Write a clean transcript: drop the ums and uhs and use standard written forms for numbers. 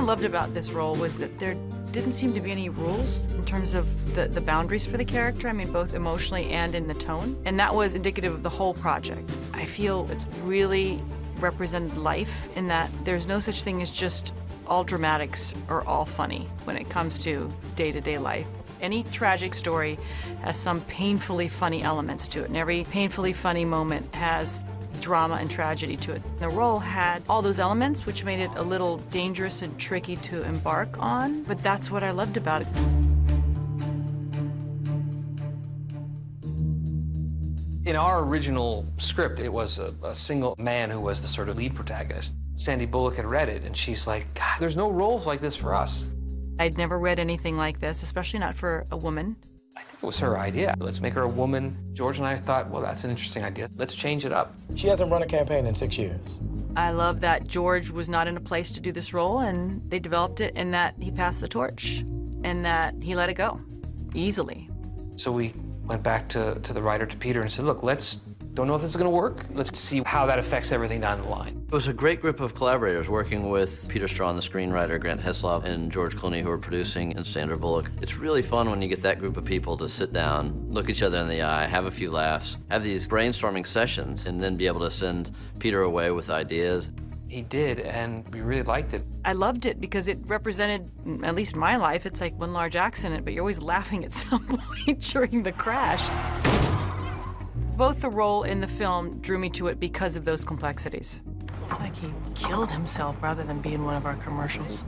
I loved about this role was that there didn't seem to be any rules in terms of the boundaries for the character. I mean, both emotionally and in the tone. And that was indicative of the whole project. I feel it's really represented life in that there's no such thing as just all dramatics or all funny when it comes to day-to-day life. Any tragic story has some painfully funny elements to it, and every painfully funny moment has drama and tragedy to it. The role had all those elements, which made it a little dangerous and tricky to embark on, but that's what I loved about it. In our original script, it was a single man who was the sort of lead protagonist. Sandy Bullock had read it, and she's like, God, there's no roles like this for us. I'd never read anything like this, especially not for a woman. I think it was her idea. Let's make her a woman. George and I thought, well, that's an interesting idea. Let's change it up. She hasn't run a campaign in 6 years. I love that George was not in a place to do this role, and they developed it, and that he passed the torch, and that he let it go, easily. So we went back to the writer, to Peter, and said, look, don't know if this is gonna work. Let's see how that affects everything down the line. It was a great group of collaborators working with Peter Strawn, the screenwriter, Grant Heslop, and George Clooney, who were producing, and Sandra Bullock. It's really fun when you get that group of people to sit down, look each other in the eye, have a few laughs, have these brainstorming sessions, and then be able to send Peter away with ideas. He did, and we really liked it. I loved it because it represented, at least in my life, it's like one large accident, but you're always laughing at some point during the crash. Both the role in the film drew me to it because of those complexities. It's like he killed himself rather than being one of our commercials.